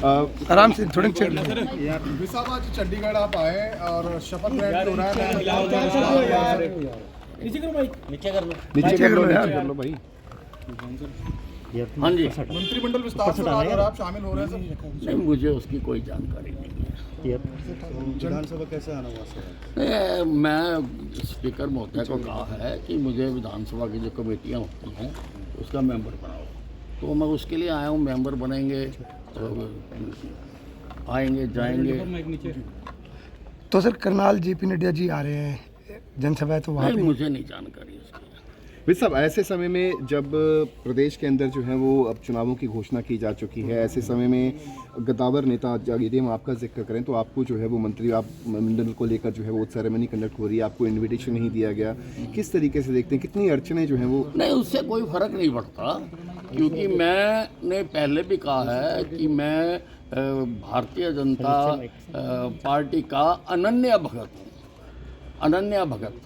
आराम से थोड़े चेक विशाल आज चंडीगढ़ आप आए और शपथ ग्रहण हो रहा है। नीचे कर लो यार। भाई हाँ जी। मंत्रिमंडल विस्तार से बात हो रहा है, आप शामिल हो रहे हैं सब। नहीं, मुझे उसकी कोई जानकारी नहीं है। विधानसभा कैसे आना हुआ सर? मैं स्पीकर महोदय को कहा है कि मुझे विधानसभा की जो कमेटियाँ होती हैं उसका मेंबर बनाओ, तो मैं उसके लिए आया हूँ। मेंबर बनेंगे तो आएंगे जाएंगे। तो सर करनाल जेपी नड्डा जी आ रहे हैं जनसभा है, तो वहाँ नहीं, पे मुझे नहीं जानकारी उसकी। विज साहब, ऐसे समय में जब प्रदेश के अंदर जो है वो अब चुनावों की घोषणा की जा चुकी है, ऐसे समय में गद्दावर नेता यदि हम आपका जिक्र करें तो आपको जो है वो मंत्री आप मंडल को लेकर जो है वो सेरेमनी कंडक्ट हो रही है, आपको इनविटेशन नहीं दिया गया, किस तरीके से देखते हैं, कितनी अड़चनें जो हैं वो? नहीं, उससे कोई फर्क नहीं पड़ता, क्योंकि मैंने पहले भी कहा है कि मैं भारतीय जनता पार्टी का अनन्य भगत हूँ। अनन्य भगत,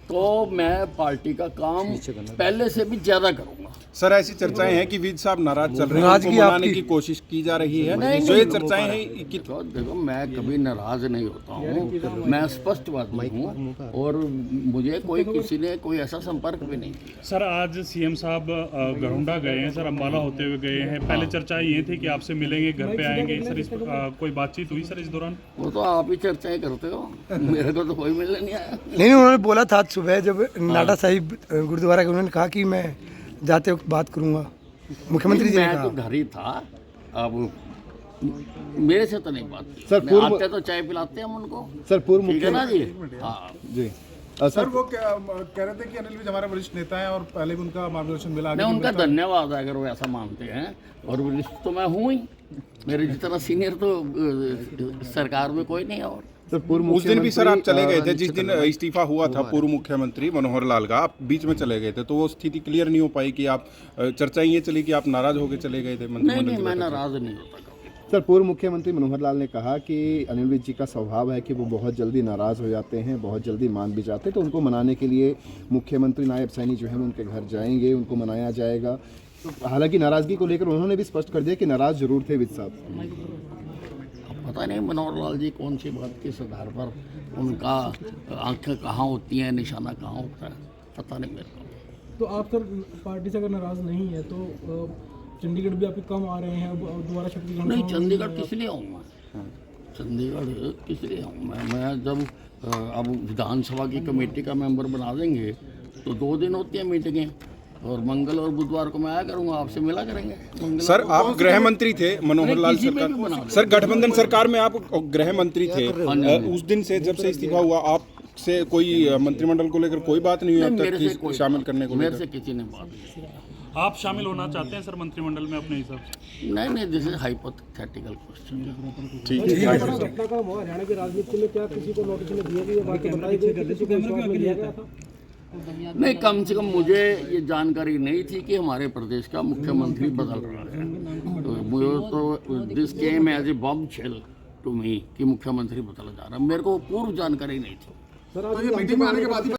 तो मैं पार्टी का काम पहले से भी ज्यादा करूँगा। सर, ऐसी चर्चाएं हैं कि विज साहब नाराज चल रहे हैं, नाराजगी उनको मनाने आपकी- की कोशिश की जा रही है। नहीं, जो ये नहीं, चर्चाएं हैं कि तो देखो, मैं कभी नाराज नहीं होता हूँ, मैं स्पष्टवादी हूँ और मुझे कोई किसी ने कोई ऐसा संपर्क भी नहीं किया। सर, आज सीएम साहब गरुंडा गए हैं सर, अम्बाला होते हुए गए हैं। पहले चर्चा ये थी कि आपसे मिलेंगे, घर पे आएंगे सर। इस कोई बातचीत हुई सर इस दौरान? वो तो आप ही चर्चाएं करते हो, मेरे को तो कोई मिलने नहीं आया। नहीं, उन्होंने बोला था आज सुबह जब नाडा साहिब गुरुद्वारा के, उन्होंने कहा कि मैं जाते वक्त बात करूंगा। मुख्यमंत्री जी ने मैं तो कहा। घर ही था, अब मेरे से तो नहीं बात की। सर, मैं पूर्व- आते तो चाय पिलाते हैं हम उनको। सर पूर्व ठीक है ना जी? हाँ। जी सर वो कह रहे थे कि अनिल विज हमारे वरिष्ठ नेता हैं और पहले भी उनका मार्गदर्शन मिला। नहीं, उनका धन्यवाद है अगर वो ऐसा मानते हैं, और वरिष्ठ तो मैं हूँ ही, मेरे जितना सीनियर तो सरकार में कोई नहीं है। और सर पूर्व उस दिन भी सर आप चले गए थे, जिस निश्चित दिन इस्तीफा हुआ था पूर्व मुख्यमंत्री मनोहर लाल का, आप बीच में चले गए थे, तो वो स्थिति क्लियर नहीं हो पाई कि आप चर्चाएं ये चली कि आप नाराज होकर चले गए थे नहीं, मंत्रिमंडल नहीं, की मैं बैठक से। नाराज नहीं होता कभी। सर पूर्व मुख्यमंत्री मनोहर लाल ने कहा कि अनिल विज जी का स्वभाव है कि वो बहुत जल्दी नाराज़ हो जाते हैं, बहुत जल्दी मान भी जाते हैं, तो उनको मनाने के लिए मुख्यमंत्री नायब सैनी जो है उनके घर जाएंगे, उनको मनाया जाएगा। हालांकि नाराज़गी को लेकर उन्होंने भी स्पष्ट कर दिया कि नाराज़ जरूर थे विज साहब। पता नहीं मनोहर लाल जी कौन सी बात किस आधार पर, उनका आंखें कहाँ होती हैं, निशाना कहाँ होता है, पता नहीं मेरे को। तो आप सर पार्टी से अगर नाराज नहीं है तो चंडीगढ़ भी आपके कम आ रहे हैं, अब दोबारा शपथ ग्रहण नहीं, समारोह चंडीगढ़ में किस लिए आऊँ मैं? चंडीगढ़ किस लिए आऊँ मैं जब अब विधानसभा की कमेटी का मेंबर बना देंगे तो 2 दिन होती हैं मीटिंगें, और मंगल और बुधवार को मैं आया करूँगा, आपसे मिला करेंगे। सर, आप गृह मंत्री थे मनोहर लाल किसी में भी बना सरकार, दो। सर गठबंधन सरकार में आप गृह मंत्री थे, हाँ जी। उस दिन से जब से इस्तीफा हुआ आपसे कोई मंत्रिमंडल को लेकर कोई बात नहीं हुई अब मेरे तक से कि कोई शामिल करने को मेरे लेकर? से किसी ने बात नहीं की। आप शामिल होना चाहते हैं सर मंत्रिमंडल में अपने हिसाब से? नहीं, नहीं, दिस इज हाइपोथेटिकल क्वेश्चन। घटना का हुआ हरियाणा की राजनीति में, क्या किसी को नोटिस में दिया गया, बात बताई गई, किसी को विश्वास में लिया गया था? नहीं, कम से कम मुझे ये जानकारी नहीं थी कि हमारे प्रदेश का मुख्यमंत्री बदल रहा है, तो मुझे तो this came as a bombshell to me कि मुख्यमंत्री बदला जा रहा है, मेरे को पूर्व जानकारी नहीं थी। सर तो ये मीटिंग में आने के बाद ही